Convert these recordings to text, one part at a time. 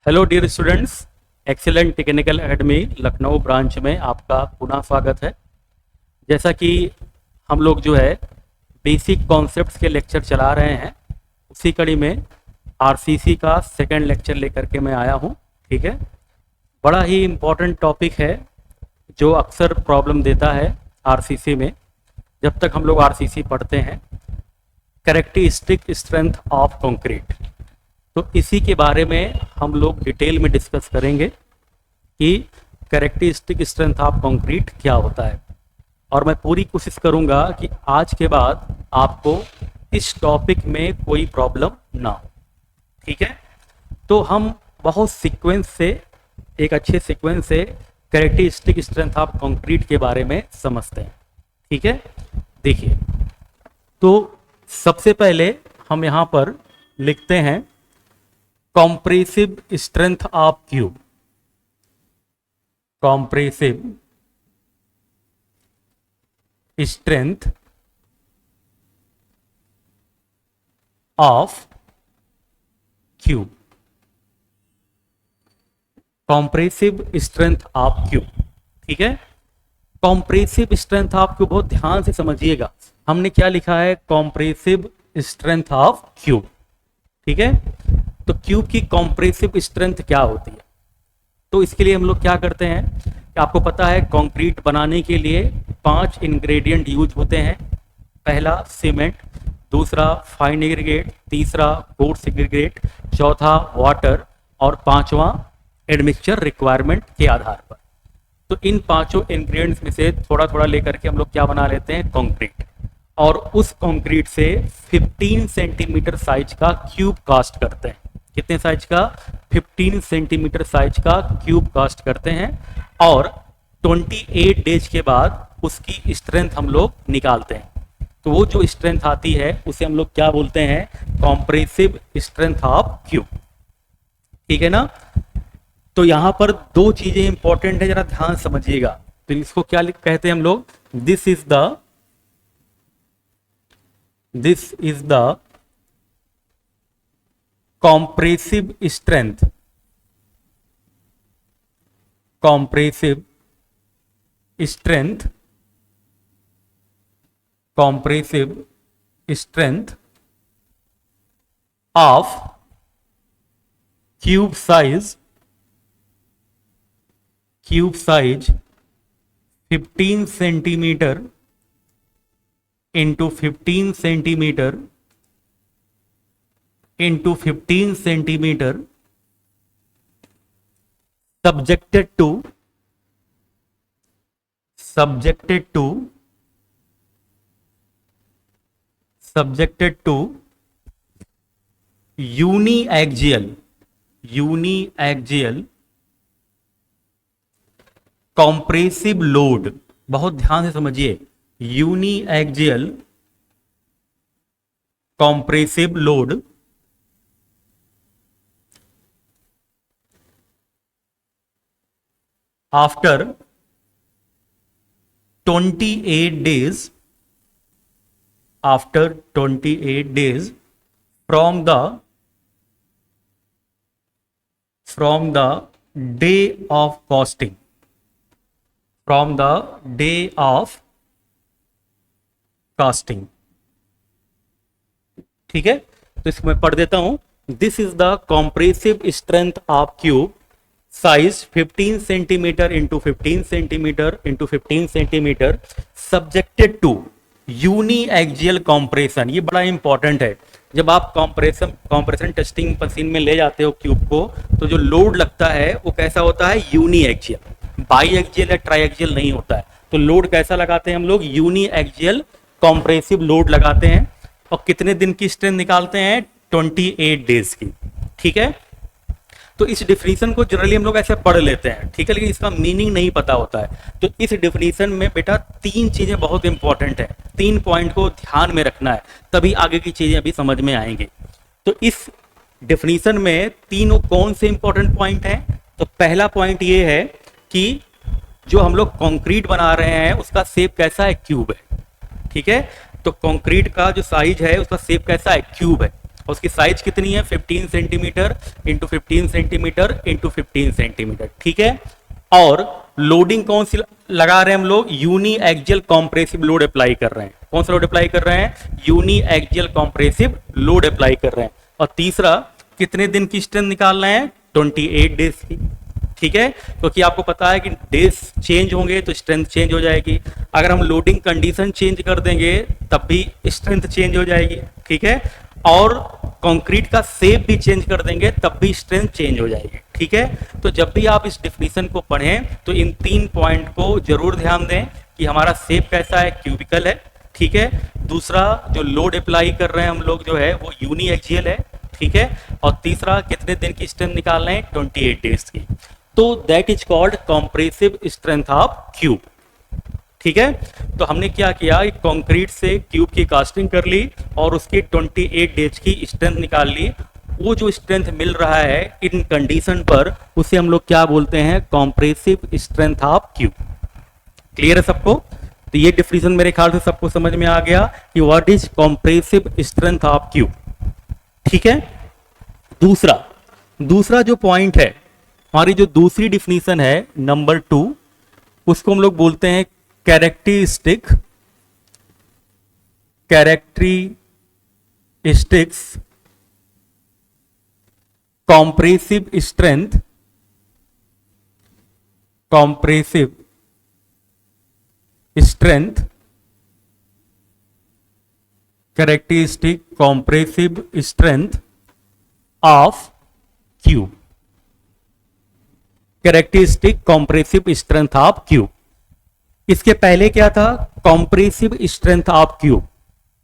Hello dear students, excellent technical academy Lucknow branch में आपका पुनः स्वागत है। जैसा कि हम लोग जो है बेसिक कॉन्सेप्ट्स के लेक्चर चला रहे हैं, उसी कड़ी में आरसीसी का सेकंड लेक्चर लेकर के मैं आया हूं। ठीक है, बड़ा ही इम्पोर्टेंट टॉपिक है जो अक्सर प्रॉब्लम देता है आरसीसी में। जब तक हम लोग आरसीसी पढ़ते हैं, कैरेक्टरिस्टिक स्ट्रेंथ ऑफ कंक्रीट, तो इसी के बारे में हम लोग डिटेल में डिस्कस करेंगे कि कैरेक्टरिस्टिक स्ट्रेंथ ऑफ कंक्रीट क्या होता है। और मैं पूरी कोशिश करूंगा कि आज के बाद आपको इस टॉपिक में कोई प्रॉब्लम ना हो। ठीक है, तो हम बहुत सीक्वेंस से, एक अच्छे सीक्वेंस से कैरेक्टरिस्टिक स्ट्रेंथ ऑफ कंक्रीट के बारे में समझते हैं। ठीक है, देखिए, तो सबसे पहले हम यहाँ पर लिखते हैं compressive strength of cube। compressive strength of cube। compressive strength of cube, ठीक है। compressive strength of cube बहुत ध्यान से समझिएगा। हमने क्या लिखा है? compressive strength of cube। ठीक है, तो क्यूब की कॉम्प्रेसिव स्ट्रेंथ क्या होती है? तो इसके लिए हम लोग क्या करते हैं कि आपको पता है कंक्रीट बनाने के लिए 5 इंग्रेडिएंट यूज होते हैं। पहला सीमेंट, दूसरा फाइन एग्रीगेट, तीसरा कोर्स एग्रीगेट, चौथा वाटर और पांचवा एडमिक्सचर रिक्वायरमेंट के आधार पर। तो इन पांचों इंग्रेडिएंट्स में से थोड़ा थोड़ा लेकर के हम लोग क्या बना लेते हैं? कंक्रीट। और उस कंक्रीट से 15 सेंटीमीटर साइज का क्यूब कास्ट करते हैं। कितने साइज का? 15 सेंटीमीटर साइज का क्यूब कास्ट करते हैं। और 28 डेज के बाद उसकी स्ट्रेंथ हम लोग निकालते हैं। तो वो जो स्ट्रेंथ आती है उसे हम लोग क्या बोलते हैं? Compressive strength of cube. ठीक है ना। तो यहां पर दो चीजें इंपॉर्टेंट है, जरा ध्यान समझिएगा। तो इसको क्या कहते हैं हम लोग? This is the compressive strength of cube size 15 centimeter into 15 centimeter into 15 centimeter subjected to uniaxial compressive load। बहुत ध्यान से समझिए, uniaxial compressive load after 28 days from the day of casting। ठीक है, तो इसको मैं पढ़ देता हूं। This is the compressive strength of cube size 15 centimetre into 15 centimetre into 15 centimetre subjected to uniaxial compression. ये बड़ा इंपॉर्टेंट है। जब आप कॉम्प्रेशन टेस्टिंग मशीन में ले जाते हो क्यूब को, तो जो लोड लगता है वो कैसा होता है? यूनिएक्सियल। बाईएक्सियल या ट्राईएक्सियल नहीं होता है। तो लोड कैसा लगाते हैं हम लोग? यूनिएक्सियल कॉम्प्रेसिव लोड लगाते हैं। और कितने दिन की स्ट्रेंथ निकालते हैं? 28 डेज की। ठीक है, तो इस डिफिनीशन को जनरली हम लोग ऐसे पढ़ लेते हैं। ठीक है, लेकिन इसका मीनिंग नहीं पता होता है। तो इस डिफिनीशन में बेटा 3 चीजें बहुत इंपॉर्टेंट है। 3 पॉइंट को ध्यान में रखना है, तभी आगे की चीजें अभी समझ में आएंगी। तो इस डिफिनीशन में तीनों कौन से इंपॉर्टेंट पॉइंट हैं? तो पहला पॉइंट ये है कि जो हम लोग कंक्रीट बना रहे हैं उसका शेप कैसा है? क्यूब है। ठीक है, तो कंक्रीट का जो साइज है उसका शेप कैसा है? क्यूब है। उसकी साइज कितनी है 15 centimetre into 15 centimetre into 15 centimetre, ठीक है। और लोडिंग कौन सी लगा रहे हैं हम लोग, uniaxial compressive load apply कर रहे हैं। कौन सा लोड अप्लाई कर रहे हैं, uniaxial compressive load apply कर रहे हैं। और तीसरा, कितने दिन की स्ट्रेंथ निकाल रहे हैं, 28 डेज की, ठीक है। क्योंकि आपको पता है कि डेज चेंज होंगे तो स्ट्रेंथ चेंज हो जाएगी, अगर हम लोडिंग कंडीशन चेंज कर देंगे तब भी स्ट्रेंथ चेंज हो जाएगी, ठीक है। और कंक्रीट का शेप भी चेंज कर देंगे तब भी स्ट्रेंथ चेंज हो जाएगी, ठीक है। तो जब भी आप इस डेफिनेशन को पढ़ें तो इन 3 पॉइंट को जरूर ध्यान दें कि हमारा शेप कैसा है, क्यूबिकल है, ठीक है। दूसरा, जो लोड अप्लाई कर रहे हैं हम लोग जो है वो यूनी एक्सियल है, ठीक है। और तीसरा, कितने दिन की स्ट्रेंथ निकाल रहे हैं, 28 डेज की। तो that is called compressive strength of cube, ठीक है। तो हमने क्या किया, कंक्रीट से क्यूब की कास्टिंग कर ली और उसकी 28 डेज की स्ट्रेंथ निकाल ली। वो जो स्ट्रेंथ मिल रहा है इन कंडीशन पर, उसे हम लोग क्या बोलते हैं, compressive strength of cube. Clear है सबको? तो ये डिफिनेशन मेरे ख्याल से सबको समझ में आ गया कि what is compressive strength of cube, ठीक है। दूसरा जो पॉइंट है, हमारी जो दूसरी डिफिनेशन है नंबर 2, उसको हम लोग बोलते हैं characteristics compressive strength characteristic compressive strength of cube, characteristic compressive strength of cube. इसके पहले क्या था, कॉम्प्रेसिव स्ट्रेंथ ऑफ क्यूब।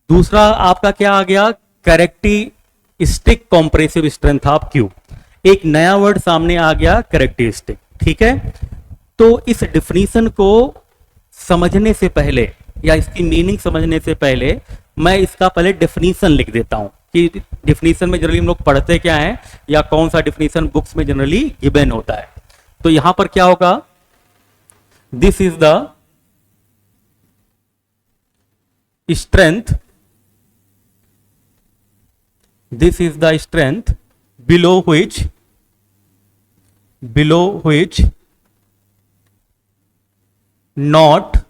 दूसरा आपका क्या आ गया, characteristic compressive strength of cube. एक नया वर्ड सामने आ गया, कैरेक्टरिस्टिक, ठीक है। तो इस डिफिनीशन को समझने से पहले या इसकी मीनिंग समझने से पहले मैं इसका पहले डिफिनीशन लिख देता हूं कि डिफिनीशन में जनरली हम लोग पढ़ते क्या है या कौन सा डिफिनीशन बुक्स में जनरली गिवन होता है। तो यहां पर क्या होगा, this is the strength, this is the strength below which not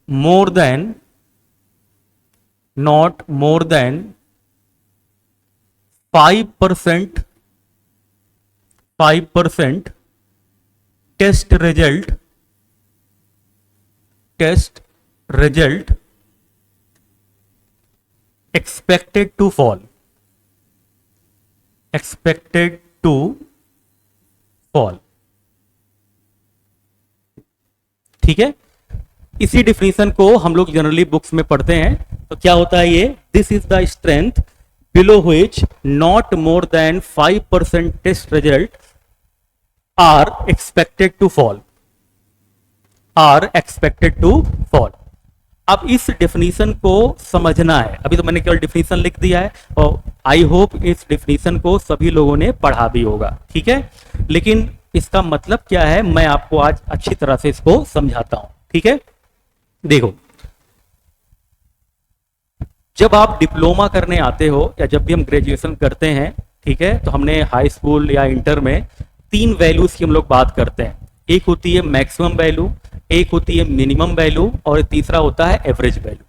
more than 5% test result expected to fall, ठीक है। इसी डिफिनीशन को हम लोग जनरली बुक्स में पढ़ते हैं। तो क्या होता है ये, this is the strength below which not more than 5% test result are expected to fall, अब इस डेफिनेशन को समझना है। अभी तो मैंने केवल डेफिनेशन लिख दिया है और आई होप इस डेफिनेशन को सभी लोगों ने पढ़ा भी होगा, ठीक है। लेकिन इसका मतलब क्या है मैं आपको आज अच्छी तरह से इसको समझाता हूं, ठीक है। देखो, जब आप डिप्लोमा करने आते हो या जब भी हम ग्रेजुएशन करते हैं, ठीक है, तो हमने हाई स्कूल या इंटर में 3 वैल्यूज की हम लोग बात करते हैं। एक होती है मैक्सिमम वैल्यू, एक होती है मिनिमम वैल्यू और तीसरा होता है एवरेज वैल्यू।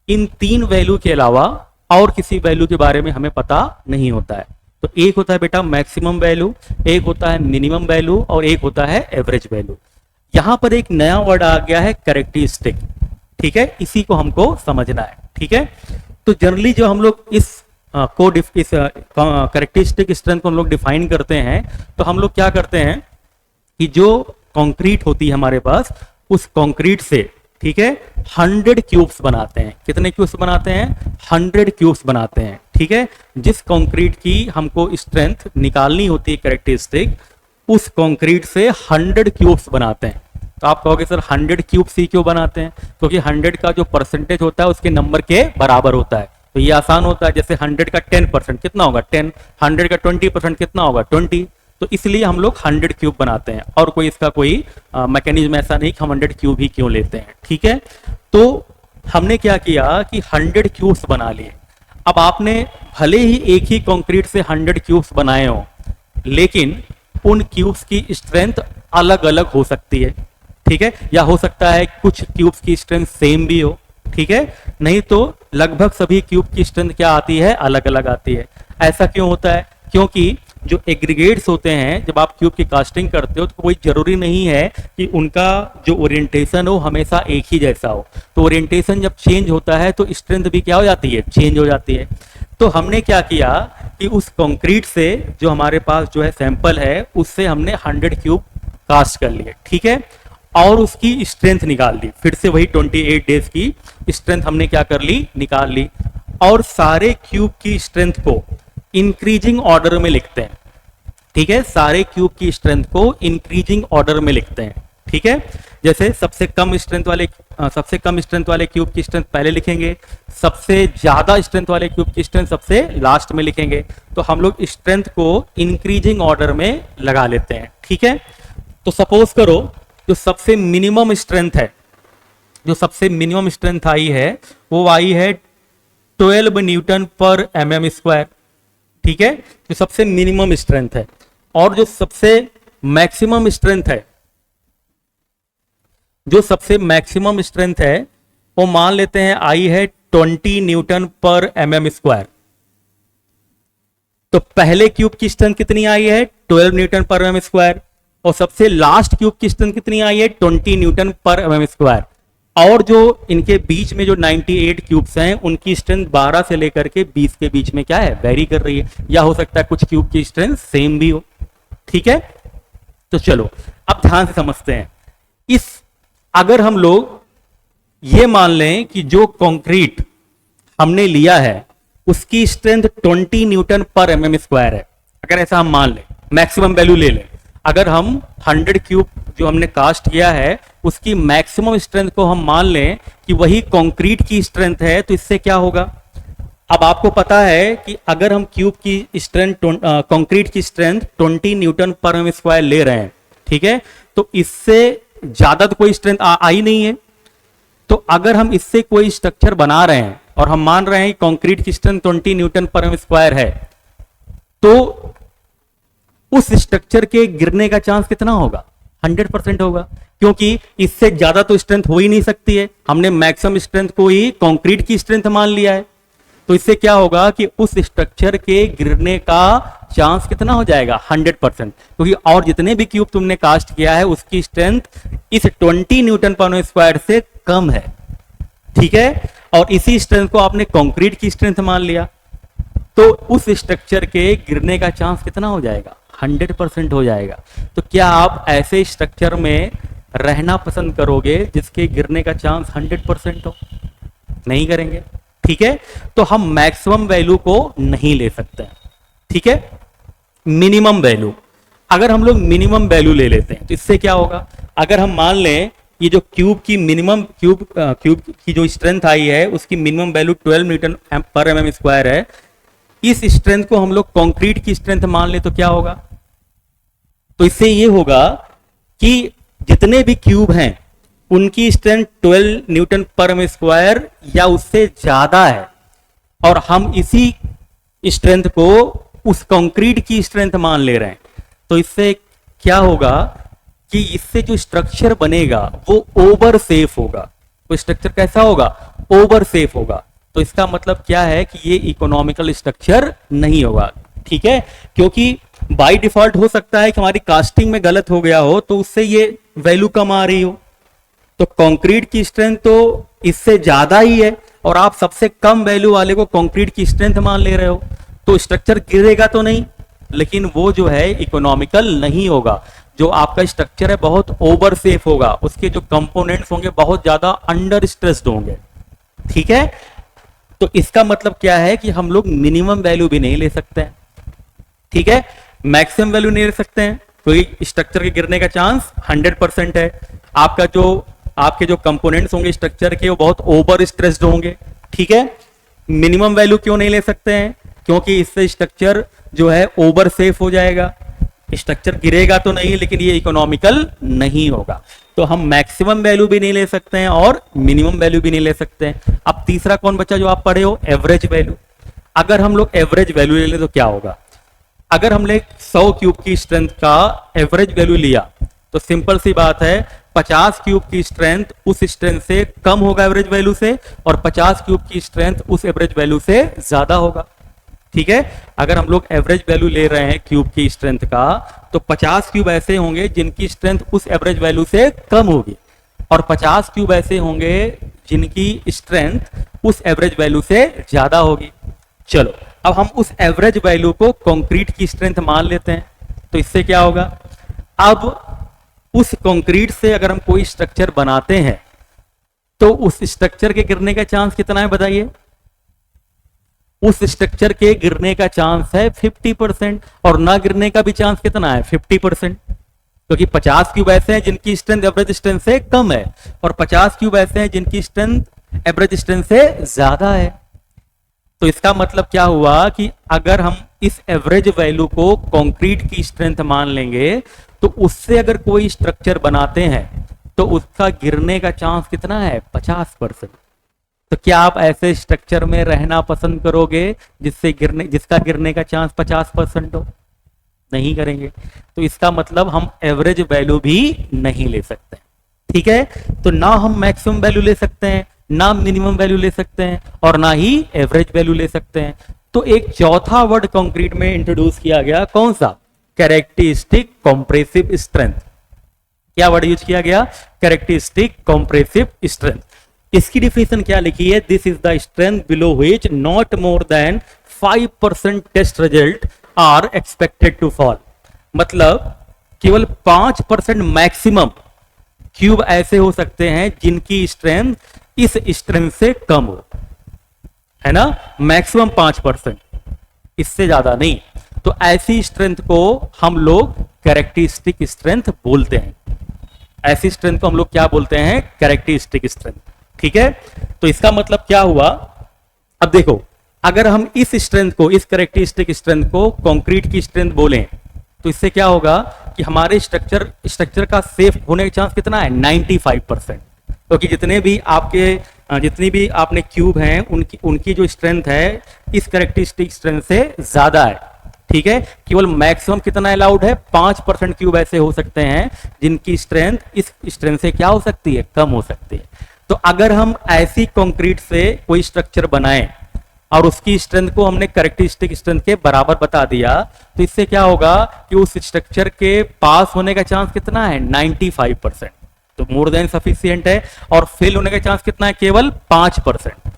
इन 3 वैल्यू के अलावा और किसी वैल्यू के बारे में हमें पता नहीं होता है। तो एक होता है बेटा मैक्सिमम वैल्यू, एक होता है मिनिमम वैल्यू और एक होता है एवरेज वैल्यू। यहां पर एक नया वर्ड आ गया है कैरेक्टरिस्टिक, ठीक है, इसी को हमको समझना है, ठीक है। तो जनरली जो हम लोग इस कैरेक्टरिस्टिक स्ट्रेंथ को हम लोग डिफाइन करते हैं, तो हम लोग क्या करते हैं कि जो कंक्रीट होती है हमारे पास, उस कंक्रीट से, ठीक है, 100 क्यूब्स बनाते हैं। कितने क्यूब्स बनाते हैं, 100 क्यूब्स बनाते हैं, ठीक है। जिस कंक्रीट की हमको स्ट्रेंथ निकालनी होती है कैरेक्टरिस्टिक, उस कंक्रीट से 100 क्यूब्स बनाते हैं। तो आप कहोगे सर 100 क्यूब्स ही क्यों बनाते हैं, क्योंकि 100 का जो परसेंटेज होता है उसके नंबर के बराबर होता है। तो ये आसान होता है, जैसे 100 का 10% कितना होगा 10, 100 का 20% कितना होगा 20। तो इसलिए हम लोग 100 क्यूब बनाते हैं और कोई इसका कोई मैकेनिज्म ऐसा नहीं कि हम 100 क्यूब ही क्यों लेते हैं, ठीक है। तो हमने क्या किया कि 100 क्यूब्स बना लिए। अब आपने भले ही एक ही कंक्रीट से 100 क्यूब्स बनाए हो, लेकिन उन क्यूब्स की स्ट्रेंथ अलग अलग हो सकती है, ठीक है, या हो सकता है कुछ क्यूब्स की स्ट्रेंथ सेम भी हो, ठीक है, नहीं तो लगभग सभी क्यूब की स्ट्रेंथ क्या आती है, अलग अलग आती है। ऐसा क्यों होता है? क्योंकि जो एग्रीगेट्स होते हैं, जब आप क्यूब की कास्टिंग करते हो तो कोई जरूरी नहीं है कि उनका जो ओरिएंटेशन हो हमेशा एक ही जैसा हो। तो ओरिएंटेशन जब चेंज होता है तो स्ट्रेंथ भी क्या हो जाती है, चेंज हो जाती है। तो हमने क्या किया कि उस कंक्रीट से जो हमारे पास जो है सैंपल है, उससे हमने 100 क्यूब कास्ट कर लिए, ठीक है, और उसकी स्ट्रेंथ निकाल ली। फिर से वही 28 डेज की स्ट्रेंथ हमने क्या कर ली, निकाल ली। और सारे क्यूब की स्ट्रेंथ को इंक्रीजिंग ऑर्डर में लिखते हैं, ठीक है, सारे क्यूब की स्ट्रेंथ को इंक्रीजिंग ऑर्डर में लिखते हैं, ठीक है। जैसे सबसे कम स्ट्रेंथ वाले क्यूब की स्ट्रेंथ पहले लिखेंगे, सबसे ज्यादा स्ट्रेंथ वाले क्यूब की स्ट्रेंथ सबसे लास्ट में लिखेंगे। तो हम लोग स्ट्रेंथ को इंक्रीजिंग ऑर्डर में लगा लेते हैं, ठीक है। तो सपोज करो जो सबसे मिनिमम स्ट्रेंथ है, जो सबसे मिनिमम स्ट्रेंथ आई है, वो आई है 12 न्यूटन पर mm स्क्वायर, ठीक है, जो सबसे मिनिमम स्ट्रेंथ है। और जो सबसे मैक्सिमम स्ट्रेंथ है, जो सबसे मैक्सिमम स्ट्रेंथ है वो मान लेते हैं आई है 20 न्यूटन पर mm स्क्वायर। तो पहले क्यूब की स्ट्रेंथ कितनी आई है, 12 न्यूटन पर mm स्क्वायर, और सबसे लास्ट क्यूब की स्ट्रेंथ कितनी आई है, 20 न्यूटन पर mm स्क्वायर। और जो इनके बीच में जो 98 क्यूब्स हैं, उनकी स्ट्रेंथ 12 से लेकर के 20 के बीच में क्या है, वेरी कर रही है, या हो सकता है कुछ क्यूब की स्ट्रेंथ सेम भी हो, ठीक है। तो चलो अब ध्यान से समझते हैं। अगर हम लोग ये मान लें कि जो कंक्रीट हमने लिया है उसकी स्ट्रेंथ 20 न्यूटन पर mm स्क्वायर है, अगर ऐसा हम मान लें, मैक्सिमम वैल्यू ले लें, अगर हम 100 क्यूब जो हमने कास्ट किया है उसकी मैक्सिमम स्ट्रेंथ को हम मान लें कि वही कंक्रीट की स्ट्रेंथ है, तो इससे क्या होगा। अब आपको पता है कि अगर हम क्यूब की स्ट्रेंथ, कंक्रीट की स्ट्रेंथ 20 न्यूटन पर mm स्क्वायर ले रहे हैं, ठीक है, तो इससे ज्यादा तो कोई स्ट्रेंथ आई नहीं है। तो अगर हम इससे कोई स्ट्रक्चर बना रहे हैं और हम मान रहे हैं कि कंक्रीट की स्ट्रेंथ 20 न्यूटन पर mm स्क्वायर है, तो उस स्ट्रक्चर के गिरने का चांस कितना होगा, 100% होगा, क्योंकि इससे ज्यादा तो स्ट्रेंथ हो ही नहीं सकती है। हमने मैक्सिमम स्ट्रेंथ को ही कंक्रीट की स्ट्रेंथ मान लिया है। तो इससे क्या होगा कि उस स्ट्रक्चर के गिरने का चांस कितना हो जाएगा, 100%, क्योंकि और जितने भी क्यूब तुमने कास्ट किया है उसकी स्ट्रेंथ इस 20 न्यूटन पर स्क्वायर से कम है, ठीक है, और इसी स्ट्रेंथ को आपने कंक्रीट की स्ट्रेंथ मान लिया, तो उस स्ट्रक्चर के गिरने का चांस कितना हो जाएगा, 100% हो जाएगा। तो क्या आप ऐसे स्ट्रक्चर में रहना पसंद करोगे जिसके गिरने का चांस 100% हो? नहीं करेंगे, ठीक है। तो हम मैक्सिमम वैल्यू को नहीं ले सकते हैं, ठीक है। मिनिमम वैल्यू, अगर हम लोग मिनिमम वैल्यू ले लेते हैं तो इससे क्या होगा, अगर हम मान लें ये जो क्यूब की मिनिमम क्यूब की जो स्ट्रेंथ आई है उसकी मिनिमम वैल्यू 12 न्यूटन पर mm स्क्वायर है, इस स्ट्रेंथ को हम लोग कंक्रीट की स्ट्रेंथ मान ले तो क्या होगा, तो इससे ये होगा कि जितने भी क्यूब हैं उनकी स्ट्रेंथ 12 न्यूटन पर mm स्क्वायर या उससे ज्यादा है, और हम इसी स्ट्रेंथ को उस कंक्रीट की स्ट्रेंथ मान ले रहे हैं। तो इससे क्या होगा कि इससे जो स्ट्रक्चर बनेगा वो ओवर सेफ होगा। तो स्ट्रक्चर कैसा होगा, ओवर सेफ होगा। तो इसका मतलब क्या है कि ये इकोनॉमिकल स्ट्रक्चर नहीं होगा, ठीक है, क्योंकि बाय डिफॉल्ट हो सकता है कि हमारी कास्टिंग में गलत हो गया हो तो उससे ये वैल्यू कम आ रही हो। तो कंक्रीट की स्ट्रेंथ तो इससे ज्यादा ही है और आप सबसे कम वैल्यू वाले को कंक्रीट की स्ट्रेंथ मान ले रहे हो, तो स्ट्रक्चर गिरेगा तो नहीं, लेकिन वो जो है इकोनॉमिकल नहीं होगा। जो आपका स्ट्रक्चर है बहुत ओवर सेफ होगा, उसके जो कंपोनेंट्स होंगे बहुत ज्यादा अंडर स्ट्रेस्ड होंगे, ठीक है। तो इसका मतलब क्या है कि हम लोग मिनिमम वैल्यू भी नहीं ले सकते हैं, ठीक है, मैक्सिमम वैल्यू नहीं ले सकते हैं, कोई स्ट्रक्चर के गिरने का चांस 100% है। आपके जो कंपोनेंट्स होंगे स्ट्रक्चर के वो बहुत ओवर स्ट्रेस्ड होंगे, ठीक है। मिनिमम वैल्यू क्यों नहीं ले सकते हैं, क्योंकि इससे स्ट्रक्चर जो है ओवर सेफ हो जाएगा, स्ट्रक्चर गिरेगा तो नहीं, लेकिन ये इकोनॉमिकल नहीं होगा। तो हम मैक्सिमम वैल्यू भी नहीं ले सकते हैं और मिनिमम वैल्यू भी नहीं ले सकते हैं। अब तीसरा कौन बचा जो आप पढ़े हो, एवरेज वैल्यू। अगर हम लोग एवरेज वैल्यू ले लें तो क्या होगा, अगर हमने 100 क्यूब की स्ट्रेंथ का एवरेज वैल्यू लिया तो सिंपल सी बात है 50 क्यूब की स्ट्रेंथ उस स्ट्रेंथ से कम होगा एवरेज वैल्यू से, और 50 क्यूब की स्ट्रेंथ उस एवरेज वैल्यू से ज्यादा होगा। ठीक है, अगर हम लोग एवरेज वैल्यू ले रहे हैं क्यूब की स्ट्रेंथ का, तो 50 क्यूब ऐसे होंगे जिनकी स्ट्रेंथ उस एवरेज वैल्यू से कम होगी, और 50 क्यूब ऐसे होंगे जिनकी स्ट्रेंथ उस एवरेज वैल्यू से ज्यादा होगी। चलो अब हम उस एवरेज वैल्यू को कंक्रीट की स्ट्रेंथ मान लेते हैं, तो इससे क्या होगा, अब उस कंक्रीट से अगर हम कोई स्ट्रक्चर बनाते हैं तो उस स्ट्रक्चर के गिरने का चांस कितना है बताइए। उस स्ट्रक्चर के गिरने का चांस है 50%, और ना गिरने का भी चांस कितना है 50%, क्योंकि 50 क्यूब ऐसे हैं जिनकी स्ट्रेंथ एवरेज स्ट्रेंथ से कम है, और 50 क्यूब ऐसे हैं जिनकी स्ट्रेंथ एवरेज स्ट्रेंथ से ज्यादा है। तो इसका मतलब क्या हुआ कि अगर हम इस एवरेज वैल्यू को कंक्रीट की स्ट्रेंथ मान लेंगे तो उससे अगर कोई स्ट्रक्चर बनाते हैं तो उसका गिरने का चांस कितना है 50%। तो क्या आप ऐसे स्ट्रक्चर में रहना पसंद करोगे जिसका गिरने का चांस 50% हो? नहीं करेंगे। तो इसका मतलब हम एवरेज वैल्यू भी नहीं ले सकते। ठीक है, तो ना हम मैक्सिमम वैल्यू ले सकते हैं, ना मिनिमम वैल्यू ले सकते हैं, और ना ही एवरेज वैल्यू ले सकते हैं। तो एक चौथा वर्ड कंक्रीट में इंट्रोड्यूस किया गया, कौन सा, कैरेक्टरिस्टिक कॉम्प्रेसिव स्ट्रेंथ। क्या वर्ड यूज किया गया, कैरेक्टरिस्टिक कॉम्प्रेसिव स्ट्रेंथ। इसकी डिफिनेशन क्या लिखी है, this is the strength below which not more than 5% test result are expected to fall. मतलब केवल 5% मैक्सिमम क्यूब ऐसे हो सकते हैं जिनकी स्ट्रेंथ इस स्ट्रेंथ से कम हो, है ना, मैक्सिमम 5%, इससे ज्यादा नहीं। तो ऐसी स्ट्रेंथ को हम लोग कैरेक्टरिस्टिक स्ट्रेंथ बोलते हैं। ऐसी स्ट्रेंथ को हम लोग क्या बोलते हैं, कैरेक्टरिस्टिक स्ट्रेंथ। ठीक है, तो इसका मतलब क्या हुआ, अब देखो अगर हम इस स्ट्रेंथ को, इस कैरेक्टरिस्टिक स्ट्रेंथ को कंक्रीट की स्ट्रेंथ बोलें तो इससे क्या होगा कि हमारे स्ट्रक्चर का सेफ होने का चांस कितना है 95%, क्योंकि जितनी भी आपने क्यूब हैं उनकी जो स्ट्रेंथ है इस कैरेक्टरिस्टिक स्ट्रेंथ से ज्यादा है। ठीक है, केवल मैक्सिमम कितना अलाउड है, 5% क्यूब ऐसे हो सकते हैं जिनकी स्ट्रेंथ इस स्ट्रेंथ से क्या हो सकती है, कम हो सकती है। तो अगर हम ऐसी कंक्रीट से कोई स्ट्रक्चर बनाएं और उसकी स्ट्रेंथ को हमने कैरेक्टरिस्टिक स्ट्रेंथ के बराबर बता दिया, तो इससे क्या होगा कि उस स्ट्रक्चर के पास होने का चांस कितना है 95%, तो मोर देन सफिशियंट है। और फेल होने का चांस कितना है, केवल 5%।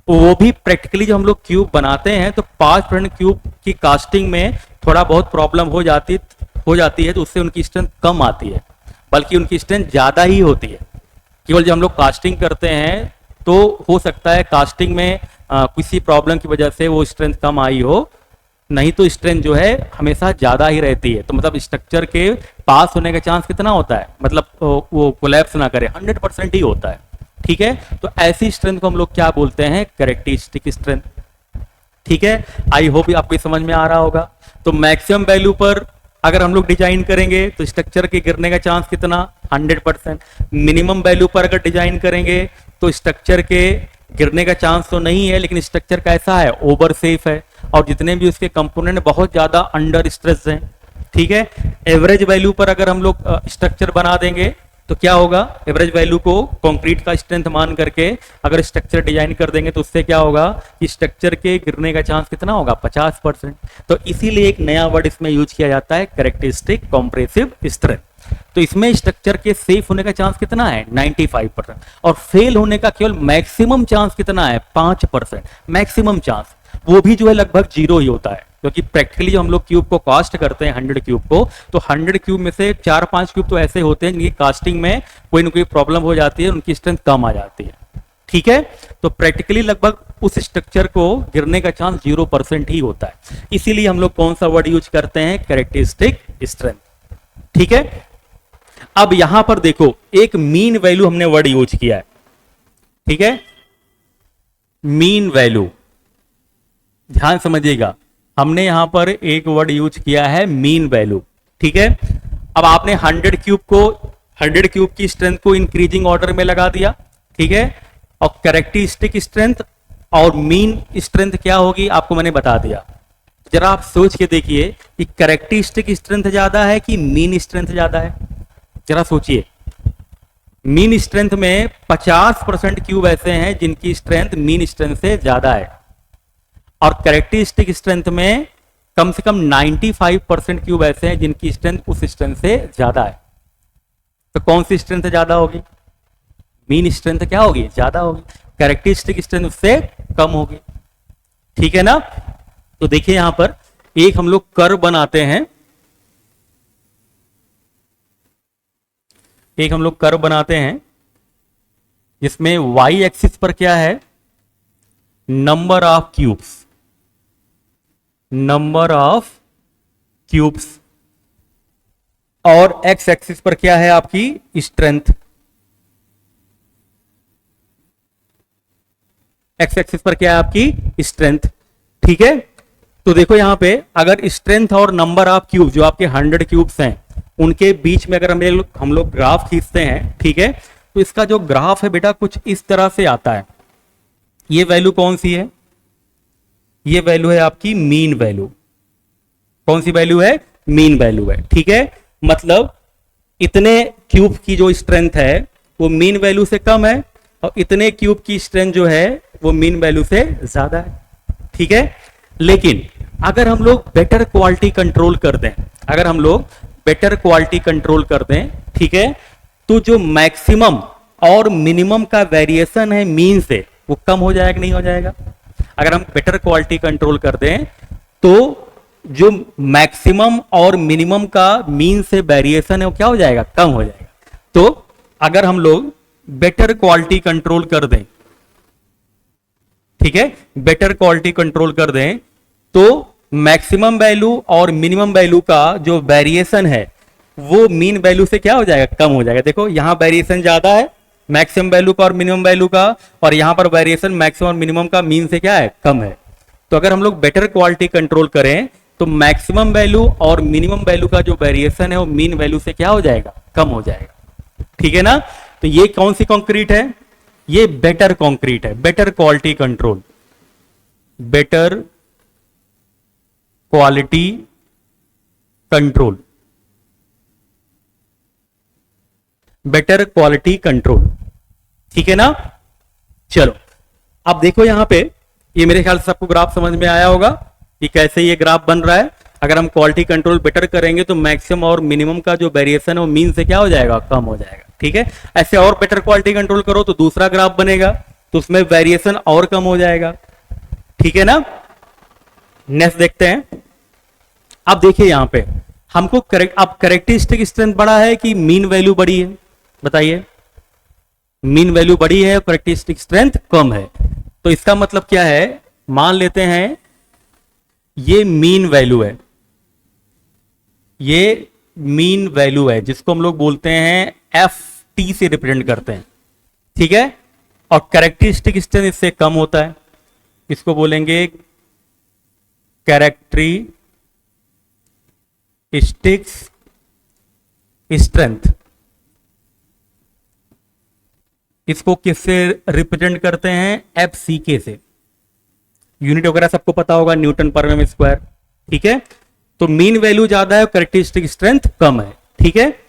वो भी प्रैक्टिकली जब हम लोग क्यूब बनाते हैं तो 5% क्यूब की कास्टिंग में थोड़ा बहुत प्रॉब्लम हो जाती है, तो उससे उनकी स्ट्रेंथ कम आती है, बल्कि उनकी स्ट्रेंथ ज्यादा ही होती है। केवल जब हम लोग कास्टिंग करते हैं तो हो सकता है कास्टिंग में किसी प्रॉब्लम की वजह से वो स्ट्रेंथ कम आई हो, नहीं तो स्ट्रेंथ जो है हमेशा ज्यादा ही रहती है। तो मतलब स्ट्रक्चर के पास होने का चांस कितना होता है, मतलब वो कोलैप्स ना करे, 100% ही होता है। ठीक है, तो ऐसी स्ट्रेंथ को हम लोग क्या बोलते हैं, कैरेक्टरिस्टिक स्ट्रेंथ। ठीक है, आई होप आपको समझ में आ रहा होगा। तो मैक्सिमम वैल्यू पर अगर हम लोग डिजाइन करेंगे तो स्ट्रक्चर के गिरने का चांस कितना, 100%। मिनिमम वैल्यू पर अगर डिजाइन करेंगे तो स्ट्रक्चर के गिरने का चांस तो नहीं है, लेकिन स्ट्रक्चर कैसा है, ओवर सेफ है, और जितने भी उसके कंपोनेंट बहुत ज्यादा अंडर स्ट्रेस हैं। ठीक है, एवरेज वैल्यू पर अगर हम लोग स्ट्रक्चर बना देंगे तो क्या होगा, एवरेज वैल्यू को कंक्रीट का स्ट्रेंथ मान करके अगर स्ट्रक्चर डिजाइन कर देंगे तो उससे क्या होगा कि स्ट्रक्चर के गिरने का चांस कितना होगा, 50%। तो इसीलिए एक नया वर्ड इसमें यूज किया जाता है, कैरेक्टरिस्टिक कॉम्प्रेसिव स्ट्रेंथ। तो इसमें स्ट्रक्चर के सेफ होने का चांस कितना है 95%, और फेल होने का केवल मैक्सिमम चांस कितना है 5%। मैक्सिमम चांस वो भी जो है लगभग 0 ही होता है, क्योंकि प्रैक्टिकली हम लोग क्यूब को कास्ट करते हैं 100 क्यूब को, तो 100 क्यूब में से 4-5 क्यूब तो ऐसे होते हैं जिनकी कास्टिंग में कोई ना कोई प्रॉब्लम हो जाती है, उनकी स्ट्रेंथ कम आ जाती है। ठीक है, तो प्रैक्टिकली लगभग उस स्ट्रक्चर को गिरने का चांस 0% ही होता है। इसीलिए हम लोग कौन सा वर्ड यूज करते हैं, कैरेक्टरिस्टिक स्ट्रेंथ। ठीक है, अब यहां पर देखो एक मीन वैल्यू हमने वर्ड यूज किया है। ठीक है, मीन वैल्यू, ध्यान समझिएगा, हमने यहां पर एक वर्ड यूज किया है मीन वैल्यू। ठीक है। अब आपने 100 क्यूब की स्ट्रेंथ को इंक्रीजिंग ऑर्डर में लगा दिया, ठीक है। और कैरेक्टरिस्टिक स्ट्रेंथ और मीन स्ट्रेंथ क्या होगी आपको मैंने बता दिया। जरा आप सोच के देखिए कि कैरेक्टरिस्टिक स्ट्रेंथ ज्यादा है कि मीन स्ट्रेंथ ज्यादा है। जरा सोचिए, मीन स्ट्रेंथ में 50% क्यूब ऐसे हैं जिनकी स्ट्रेंथ मीन स्ट्रेंथ से ज्यादा है, और कैरेक्टरिस्टिक स्ट्रेंथ में कम से कम 95% क्यूब ऐसे हैं जिनकी स्ट्रेंथ उस स्ट्रेंथ से ज्यादा है। तो कौन सी स्ट्रेंथ ज्यादा होगी? मीन स्ट्रेंथ क्या होगी? ज्यादा होगी। कैरेक्टरिस्टिक स्ट्रेंथ उससे कम होगी, ठीक है ना। तो देखिए यहां पर एक हम लोग कर्व बनाते हैं, जिसमें y एक्सिस पर क्या है? नंबर ऑफ क्यूब्स, और x एक्सिस पर क्या है आपकी स्ट्रेंथ। x एक्सिस पर क्या है आपकी स्ट्रेंथ, ठीक है। तो देखो यहां पे अगर स्ट्रेंथ और नंबर ऑफ क्यूब जो आपके 100 क्यूब्स हैं उनके बीच में अगर हम लोग ग्राफ खींचते हैं, ठीक है, तो इसका जो ग्राफ है बेटा कुछ इस तरह से आता है। ये वैल्यू कौन सी है? ये वैल्यू है आपकी मीन वैल्यू। कौन सी वैल्यू है? मीन वैल्यू है, ठीक है। मतलब इतने क्यूब की जो स्ट्रेंथ है वो मीन वैल्यू से कम है, और इतने क्यूब की स्ट्रेंथ जो है वो मीन वैल्यू से ज्यादा है, ठीक है। लेकिन अगर हम लोग बेटर क्वालिटी कंट्रोल कर दें, ठीक है, तो जो मैक्सिमम और मिनिमम का वेरिएशन है मीन से वो कम हो जाएगा नहीं हो जाएगा? अगर हम बेटर क्वालिटी कंट्रोल कर दें तो जो मैक्सिमम और मिनिमम का मीन से वेरिएशन है वो क्या हो जाएगा? कम हो जाएगा। तो अगर हम लोग बेटर क्वालिटी कंट्रोल कर दें, ठीक है, बेटर क्वालिटी कंट्रोल कर दें, तो मैक्सिमम वैल्यू और मिनिमम वैल्यू का जो वेरिएशन है वो मीन वैल्यू से क्या हो जाएगा? कम हो जाएगा। देखो यहां वेरिएशन ज्यादा है मैक्सिमम वैल्यू का और मिनिमम वैल्यू का, और यहां पर वेरिएशन मैक्सिमम और मिनिमम का मीन से क्या है? कम है। तो अगर हम लोग बेटर क्वालिटी कंट्रोल करें तो मैक्सिमम वैल्यू और मिनिमम वैल्यू का जो वेरिएशन है वो मीन वैल्यू से क्या हो जाएगा? कम हो जाएगा, ठीक है ना। तो ये कौन सी कंक्रीट है? ये बेटर कंक्रीट है, better quality control, better quality control, better quality control, ठीक है ना। चलो अब देखो यहां पे, ये मेरे ख्याल से सबको ग्राफ समझ में आया होगा कि कैसे ये ग्राफ बन रहा है। अगर हम क्वालिटी कंट्रोल बेटर करेंगे तो मैक्सिमम और मिनिमम का जो वेरिएशन है वो मीन से क्या हो जाएगा? कम हो जाएगा, ठीक है। ऐसे और बेटर क्वालिटी कंट्रोल करो तो दूसरा ग्राफ बनेगा, तो उसमें वेरिएशन और कम हो जाएगा, ठीक है ना। नेक्स्ट देखते हैं। अब देखिए यहां पे हमको अब कैरेक्टरिस्टिक स्ट्रेंथ बड़ा है कि मीन वैल्यू बड़ी है? बताइए, मीन वैल्यू बड़ी है और कैरेक्टरिस्टिक स्ट्रेंथ कम है। तो इसका मतलब क्या है? मान लेते हैं ये मीन वैल्यू है, ये मीन वैल्यू है जिसको हम लोग बोलते हैं FT से रिप्रेजेंट करते हैं, ठीक है। और कैरेक्टरिस्टिक स्ट्रेंथ इससे कम होता है, इसको बोलेंगे कैरेक्टरिस्टिक स्ट्रेंथ। इसको किससे रिप्रेजेंट करते हैं? FCK से। यूनिट वगैरह सबको पता होगा, न्यूटन पर एम स्क्वायर, ठीक है। तो मीन वैल्यू ज्यादा है और कैरेक्टरिस्टिक स्ट्रेंथ कम है, ठीक है।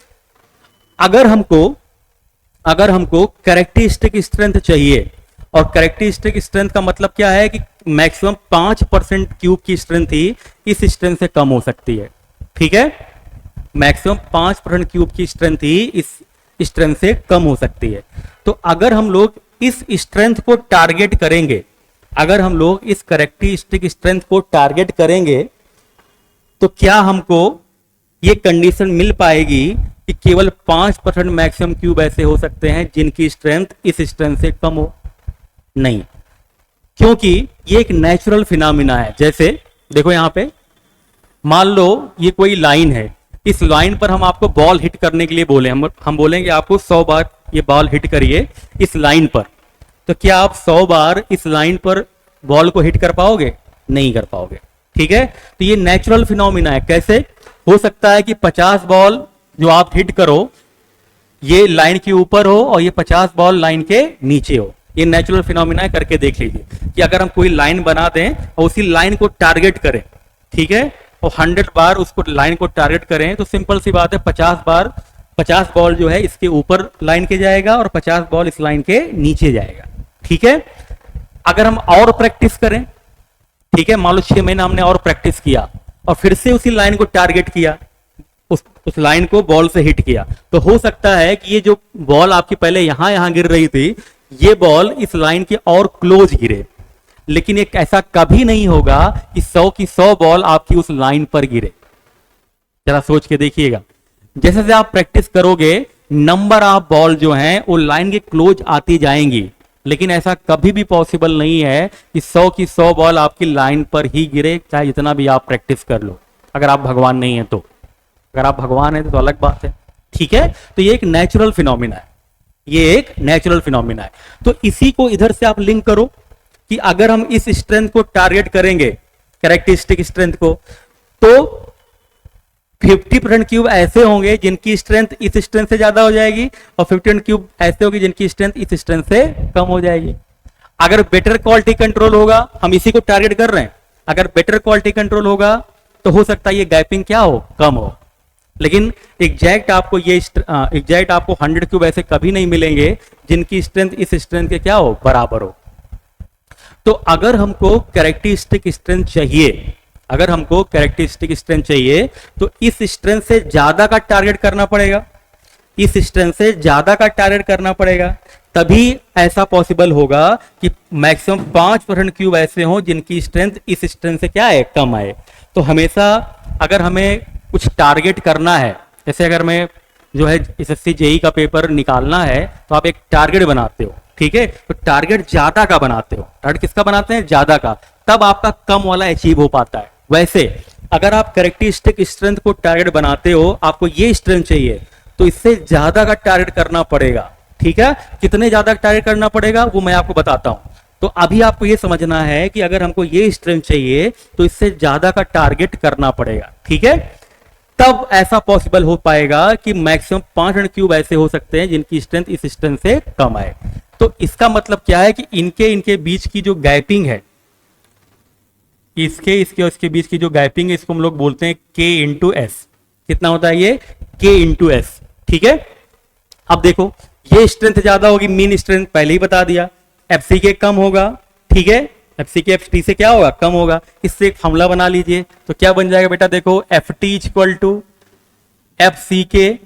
अगर हमको कैरेक्टरिस्टिक स्ट्रेंथ चाहिए, और कैरेक्टरिस्टिक स्ट्रेंथ का मतलब क्या है कि मैक्सिमम 5% क्यूब की स्ट्रेंथ ही इस स्ट्रेंथ से कम हो सकती है, ठीक है। मैक्सिमम 5% क्यूब की स्ट्रेंथ ही इस स्ट्रेंथ से कम हो सकती है। तो अगर हम लोग इस स्ट्रेंथ को टारगेट करेंगे, अगर हम लोग इस कैरेक्टरिस्टिक स्ट्रेंथ को टारगेट करेंगे, तो क्या हमको ये कंडीशन मिल पाएगी कि केवल 5% मैक्सिमम क्यूब ऐसे हो सकते हैं जिनकी स्ट्रेंथ इस स्ट्रेंथ से कम हो? नहीं, क्योंकि ये एक नेचुरल फिनोमिना है। जैसे देखो यहां पे मान लो ये कोई लाइन है, इस लाइन पर हम आपको बॉल हिट करने के लिए बोले, हम बोलेंगे आपको 100 बार ये बॉल हिट करिए इस लाइन पर, तो क्या आप 100 बार इस लाइन पर बॉल को हिट कर पाओगे? नहीं कर पाओगे, ठीक है। तो ये नेचुरल फिनोमिना है। कैसे? हो सकता है कि 50 बॉल जो आप हिट करो ये लाइन के ऊपर हो और ये 50 बॉल लाइन के नीचे हो। ये नेचुरल फिनोमिना करके देख लीजिए कि अगर हम कोई लाइन बना दें और उसी लाइन को टारगेट करें, ठीक है, और 100 बार उसको लाइन को टारगेट करें तो सिंपल सी बात है 50 बार 50 बॉल जो है इसके ऊपर लाइन के जाएगा और 50 बॉल इस लाइन के नीचे जाएगा। ठीक है, अगर हम और प्रैक्टिस करें, ठीक है, मान लो 6 महीना हमने और प्रैक्टिस किया और फिर से उसी लाइन को टारगेट किया, उस लाइन को बॉल से हिट किया, तो हो सकता है कि ये जो बॉल आपकी पहले यहां गिर रही थी ये बॉल इस लाइन के और क्लोज गिरे। लेकिन एक ऐसा कभी नहीं होगा कि 100 की 100 बॉल आपकी उस लाइन पर गिरे। जरा सोच के देखिएगा, जैसे जैसे आप प्रैक्टिस करोगे नंबर ऑफ बॉल जो हैं वो लाइन के क्लोज आती जाएंगी, लेकिन ऐसा कभी भी पॉसिबल नहीं है कि 100 की 100 बॉल आपकी लाइन पर ही गिरे, चाहे जितना भी आप प्रैक्टिस कर लो। अगर आप भगवान नहीं है तो, अगर आप भगवान है तो अलग बात है। ठीक है, तो ये एक नेचुरल फिनोमिना है, ये एक नेचुरल फिनोमिना है। तो इसी को इधर से आप लिंक करो कि अगर हम इस स्ट्रेंथ को टारगेट करेंगे, कैरेक्टरिस्टिक स्ट्रेंथ को, तो 50% क्यूब ऐसे होंगे जिनकी स्ट्रेंथ इस स्ट्रेंथ से ज्यादा हो जाएगी और 50% क्यूब ऐसे होगी जिनकी स्ट्रेंथ इस स्ट्रेंथ से कम हो जाएगी। अगर बेटर क्वालिटी कंट्रोल होगा, हम इसी को टारगेट कर रहे हैं, अगर बेटर क्वालिटी कंट्रोल होगा तो हो सकता है ये गैपिंग क्या हो, कम हो। लेकिन एग्जैक्ट आपको 100 क्यूब ऐसे कभी नहीं मिलेंगे जिनकी स्ट्रेंथ इस स्ट्रेंथ के क्या हो, बराबर हो। तो अगर हमको कैरेक्टरिस्टिक स्ट्रेंथ चाहिए, अगर हमको कैरेक्टरिस्टिक स्ट्रेंथ चाहिए तो इस स्ट्रेंथ से ज्यादा का टारगेट करना पड़ेगा, इस स्ट्रेंथ से ज्यादा का टारगेट करना पड़ेगा, तभी ऐसा पॉसिबल होगा कि मैक्सिमम 5% क्यूब ऐसे हों जिनकी स्ट्रेंथ इस स्ट्रेंथ से क्या है, कम आए। तो हमेशा अगर हमें कुछ टारगेट करना है, जैसे अगर मैं जो है एसएससी जेईई का पेपर निकालना है तो आप एक टारगेट बनाते हो, ठीक है, तो टारगेट ज्यादा का बनाते हो। टारगेट किसका बनाते हैं, ज्यादा का, तब आपका कम वाला अचीव हो पाता है। वैसे अगर आप कैरेक्टरिस्टिक स्ट्रेंथ को टारगेट बनाते हो, आपको ये स्ट्रेंथ चाहिए तो इससे ज्यादा का टारगेट करना पड़ेगा। ठीक है, कितने ज्यादा टारगेट करना पड़ेगा वो मैं आपको बताता हूं। तो अभी आपको ये समझना है कि अगर हमको ये स्ट्रेंथ चाहिए तो इससे ज्यादा का टारगेट करना पड़ेगा। ठीक है, तब ऐसा पॉसिबल हो पाएगा कि मैक्सिमम 500 क्यूब ऐसे हो सकते हैं जिनकी स्ट्रेंथ इस स्ट्रेंथ से कम आए। तो इसका मतलब क्या है कि इनके बीच की जो गैपिंग है, इसके और इसके बीच की जो गैपिंग है, इसको हम लोग बोलते हैं K इंटू एस। कितना होता है ये, K इंटू एस। ठीक है, अब देखो ये स्ट्रेंथ ज्यादा होगी, मीन स्ट्रेंथ पहले ही बता दिया, FCK कम होगा। ठीक है, FCK FT से क्या होगा, कम होगा। इससे एक फॉर्मूला बना लीजिए, तो क्या बन जाएगा बेटा, देखो FT equal to FCK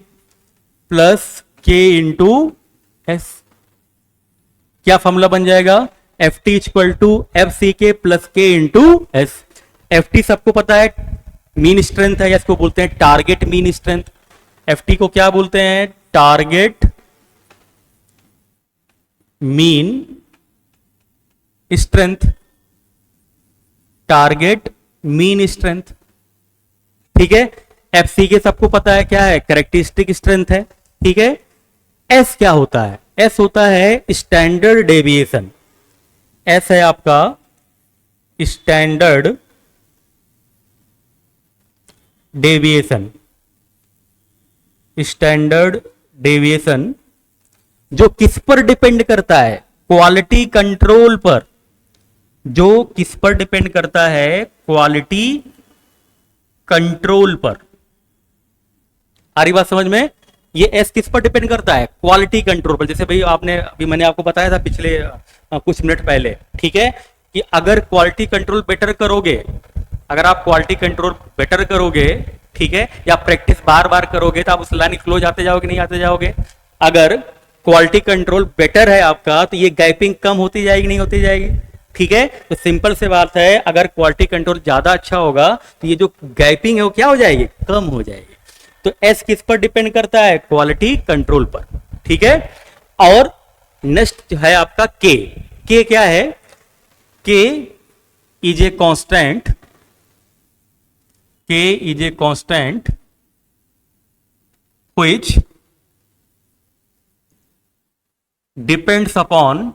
plus K into S. क्या फॉर्मूला बन जाएगा, FT equal to FCK plus K into S. FT सबको पता है मीन स्ट्रेंथ है, या इसको बोलते हैं टारगेट मीन स्ट्रेंथ। FT को क्या बोलते हैं, target mean strength, target mean strength. ठीक है, FCK सबको पता है क्या है, कैरेक्टरिस्टिक स्ट्रेंथ है। ठीक है, S क्या होता है, S होता है स्टैंडर्ड डेविएशन। S है आपका स्टैंडर्ड डेविएशन। स्टैंडर्ड डेविएशन जो किस पर डिपेंड करता है, क्वालिटी कंट्रोल पर। जो किस पर डिपेंड करता है, क्वालिटी कंट्रोल पर। आ रही बात समझ में, ये एस किस पर डिपेंड करता है, क्वालिटी कंट्रोल पर। जैसे भाई आपने अभी मैंने आपको बताया था पिछले कुछ मिनट पहले, ठीक है, कि अगर क्वालिटी कंट्रोल बेटर करोगे, अगर आप क्वालिटी कंट्रोल बेटर करोगे, ठीक है, या प्रैक्टिस बार बार करोगे तो आप उस लाइन क्लोज आते जाओगे, नहीं आते जाओगे। अगर क्वालिटी कंट्रोल बेटर है आपका तो ये गैपिंग कम होती जाएगी, नहीं होती जाएगी। ठीक है, तो सिंपल से बात है, अगर क्वालिटी कंट्रोल ज्यादा अच्छा होगा तो ये जो गैपिंग है वो क्या हो जाएगी, कम हो जाएगी। तो एस किस पर डिपेंड करता है, क्वालिटी कंट्रोल पर। ठीक है, और नेक्स्ट है आपका के। के क्या है, K is a constant, K is a constant which depends upon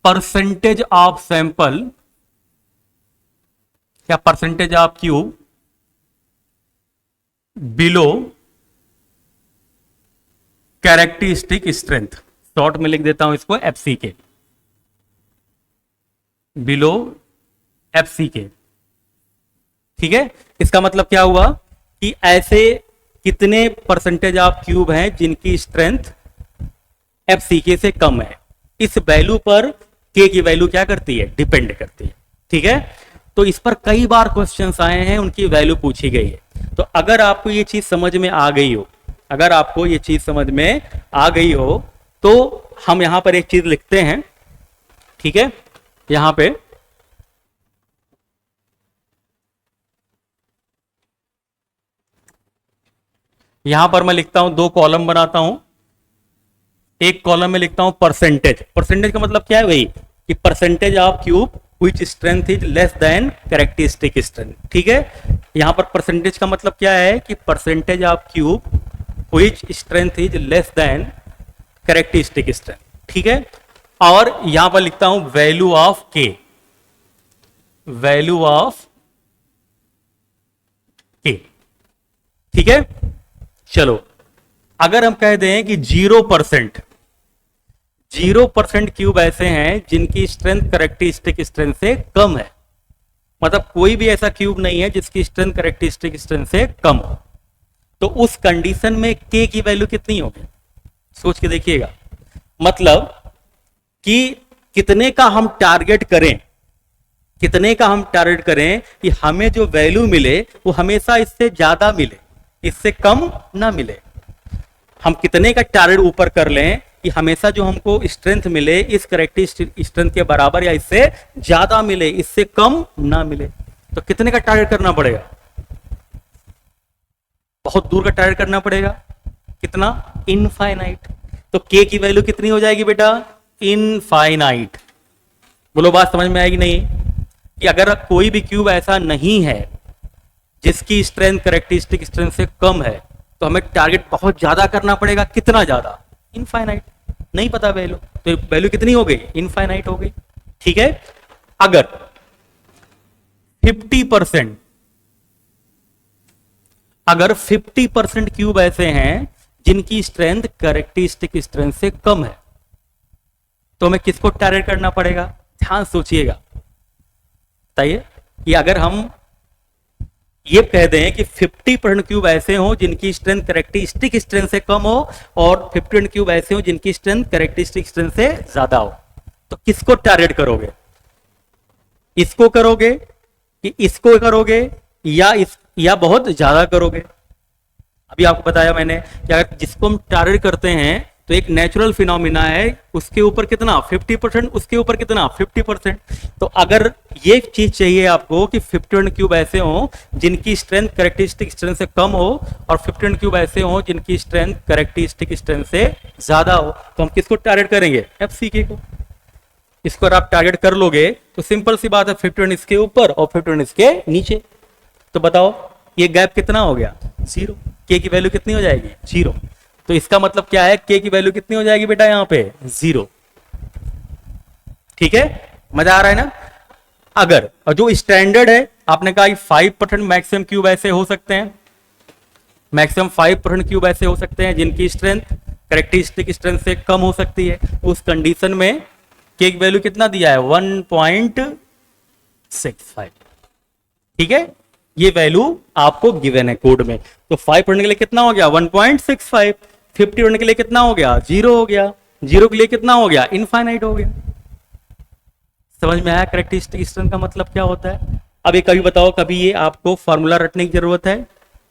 percentage of sample या percentage of cube below characteristic strength, short में लिख देता हूं इसको एफसी के, बिलो एफसी के। ठीक है, इसका मतलब क्या हुआ कि ऐसे कितने परसेंटेज ऑफ क्यूब हैं जिनकी स्ट्रेंथ एफसीके से कम है। इस वैल्यू पर के की वैल्यू क्या करती है, डिपेंड करती है। ठीक है, तो इस पर कई बार क्वेश्चंस आए हैं, उनकी वैल्यू पूछी गई है। तो अगर आपको ये चीज समझ में आ गई हो, अगर आपको ये चीज समझ में आ गई हो तो हम यहां पर एक चीज लिखते हैं। ठीक है, यहां पे मैं लिखता हूं, दो कॉलम बनाता हूं। एक कॉलम में लिखता हूं परसेंटेज। परसेंटेज का मतलब क्या है भाई, कि percentage of cube which strength is less than characteristic strength. ठीक है, यहां पर परसेंटेज का मतलब क्या है कि percentage of cube which strength is less than characteristic strength. ठीक है, और यहां पर लिखता हूं वैल्यू ऑफ के, वैल्यू ऑफ के। ठीक है, चलो अगर हम कह दें कि 0% क्यूब ऐसे हैं जिनकी स्ट्रेंथ कैरेक्टरिस्टिक स्ट्रेंथ से कम है, मतलब कोई भी ऐसा क्यूब नहीं है जिसकी स्ट्रेंथ कैरेक्टरिस्टिक स्ट्रेंथ से कम हो, तो उस कंडीशन में के की वैल्यू कितनी होगी, सोच के देखिएगा। मतलब कि कितने का हम टारगेट करें, कितने का हम टारगेट करें कि हमें जो वैल्यू मिले वो हमेशा इससे ज्यादा मिले, इससे कम ना मिले। हम कितने का टारगेट ऊपर कर लें कि हमेशा जो हमको स्ट्रेंथ मिले इस कैरेक्टरिस्टिक स्ट्रेंथ के बराबर या इससे ज्यादा मिले, इससे कम ना मिले। तो कितने का टारगेट करना पड़ेगा, बहुत दूर का टारगेट करना पड़ेगा। कितना, इनफाइनाइट। तो के की वैल्यू कितनी हो जाएगी बेटा, इनफाइनाइट। बोलो बात समझ में आएगी नहीं, कि अगर कोई भी क्यूब ऐसा नहीं है जिसकी स्ट्रेंथ कैरेक्टरिस्टिक स्ट्रेंथ से कम है तो हमें टारगेट बहुत ज्यादा करना पड़ेगा। कितना ज्यादा, इनफाइनाइट। नहीं पता वैल्यू, तो वैल्यू कितनी हो गई, इनफाइनाइट हो गई। ठीक है, अगर 50%, अगर 50% क्यूब ऐसे हैं जिनकी स्ट्रेंथ कैरेक्टरिस्टिक स्ट्रेंथ से कम है तो हमें किसको टारगेट करना पड़ेगा, ध्यान सोचिएगा। बताइए कि अगर हम ये कह दें कि 50% क्यूब ऐसे हो जिनकी स्ट्रेंथ कैरेक्टरिस्टिक स्ट्रेंथ से कम हो और 50% क्यूब ऐसे हो जिनकी स्ट्रेंथ कैरेक्टरिस्टिक स्ट्रेंथ से ज्यादा हो, तो किसको टारगेट करोगे, इसको करोगे कि इसको करोगे या बहुत ज्यादा करोगे। अभी आपको बताया मैंने कि अगर जिसको हम टारगेट करते हैं तो एक नेचुरल फिनोमिना है, उसके ऊपर कितना 50%, उसके ऊपर कितना 50%। तो अगर ये चीज चाहिए आपको कि 50% क्यूब ऐसे हो जिनकी स्ट्रेंथ कैरेक्टरिस्टिक स्ट्रेंथ से कम हो और 50% क्यूब ऐसे हो जिनकी स्ट्रेंथ कैरेक्टरिस्टिक स्ट्रेंथ से ज्यादा हो, तो हम किसको टारगेट करेंगे, एफसीके को। इसको अगर आप टारगेट कर लोगे तो सिंपल सी बात है, 50% इसके ऊपर और 50% इसके नीचे। तो बताओ ये गैप कितना हो गया, 0। के की वैल्यू कितनी हो जाएगी, 0। तो इसका मतलब क्या है, के की वैल्यू कितनी हो जाएगी बेटा यहाँ पे, 0। ठीक है, मजा आ रहा है ना। अगर और जो स्टैंडर्ड है आपने कहा 5% मैक्सिमम क्यूब ऐसे हो सकते हैं, मैक्सिमम 5% क्यूब ऐसे हो सकते हैं जिनकी स्ट्रेंथ कैरेक्टरिस्टिक स्ट्रेंथ से कम हो सकती है। उस कंडीशन में के की वैल्यू कितना दिया है, 1.65। ठीक है, ये वैल्यू आपको गिवन है कोड में। तो 5% के लिए कितना हो गया, 1.65। 50% के लिए कितना हो गया, 0 हो गया। 0 के लिए कितना हो गया, इनफाइनाइट हो गया। समझ में आया कैरेक्टरिस्टिक स्ट्रेंथ का मतलब क्या होता है। अब ये कभी बताओ, कभी ये आपको फॉर्मूला रटने की जरूरत है,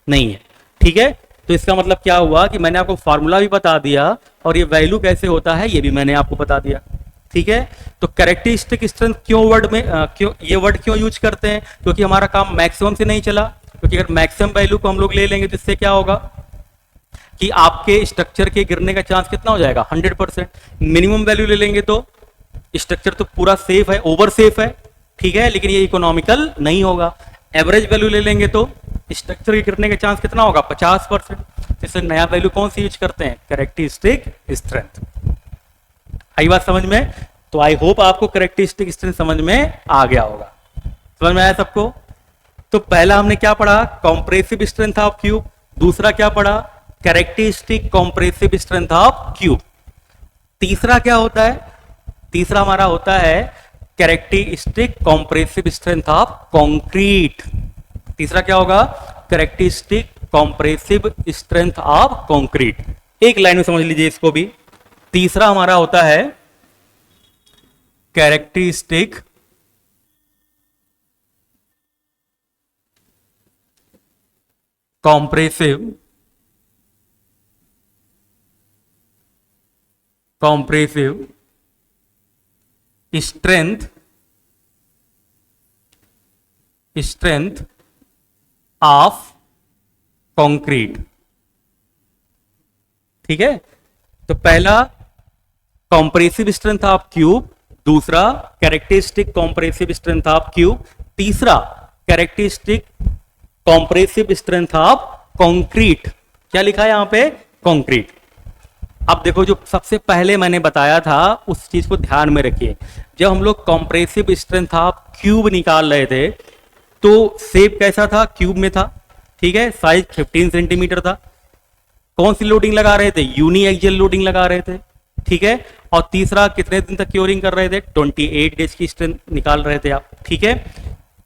नहीं है। ठीक है, तो इसका मतलब क्या हुआ कि मैंने आपको फॉर्मूला भी बता दिया और ये वैल्यू कैसे होता है ये भी मैंने आपको बता दिया। ठीक है, तो कैरेक्टरिस्टिक स्ट्रेंथ क्यों वर्ड में क्यों ये वर्ड क्यों यूज करते हैं, क्योंकि हमारा काम मैक्सिमम से नहीं चला। क्योंकि अगर मैक्सिमम वैल्यू को हम लोग ले लेंगे तो इससे क्या होगा कि आपके स्ट्रक्चर के गिरने का चांस कितना हो जाएगा, 100%। मिनिमम वैल्यू ले लेंगे तो स्ट्रक्चर तो पूरा सेफ है, ओवर सेफ है, ठीक है, लेकिन ये इकोनॉमिकल नहीं होगा। एवरेज वैल्यू ले लेंगे तो स्ट्रक्चर के गिरने का चांस कितना होगा, 50%। इससे नया वैल्यू कौन सी यूज करते हैं, कैरेक्टरिस्टिक स्ट्रेंथ। आई बात समझ में। तो आई होप आपको कैरेक्टरिस्टिक स्ट्रेंथ समझ में आ गया होगा। समझ में आया सबको? तो पहला हमने क्या पढ़ा? Compressive strength of cube. दूसरा क्या पढ़ा? Characteristic compressive strength of cube. तीसरा क्या होता है? तीसरा हमारा होता है characteristic compressive strength of concrete. तीसरा क्या होगा? Characteristic compressive strength of concrete. एक लाइन में समझ लीजिए इसको भी। तीसरा हमारा होता है characteristic compressive strength of concrete. ठीक है, तो पहला कॉम्प्रेसिव स्ट्रेंथ ऑफ क्यूब, दूसरा characteristic compressive strength of cube, तीसरा characteristic compressive strength of concrete. क्या लिखा है यहां पे? कंक्रीट। अब देखो, जो सबसे पहले मैंने बताया था उस चीज को ध्यान में रखिए। जब हम लोग कॉम्प्रेसिव स्ट्रेंथ ऑफ क्यूब निकाल रहे थे तो शेप कैसा था? क्यूब में था। ठीक है, साइज 15 सेंटीमीटर था। कौन सी लोडिंग लगा रहे थे? यूनी एक्सियल लोडिंग लगा रहे थे। ठीक है, और तीसरा कितने दिन तक क्योरिंग कर रहे थे? 28 डेज की स्ट्रेंथ निकाल रहे थे आप। ठीक है,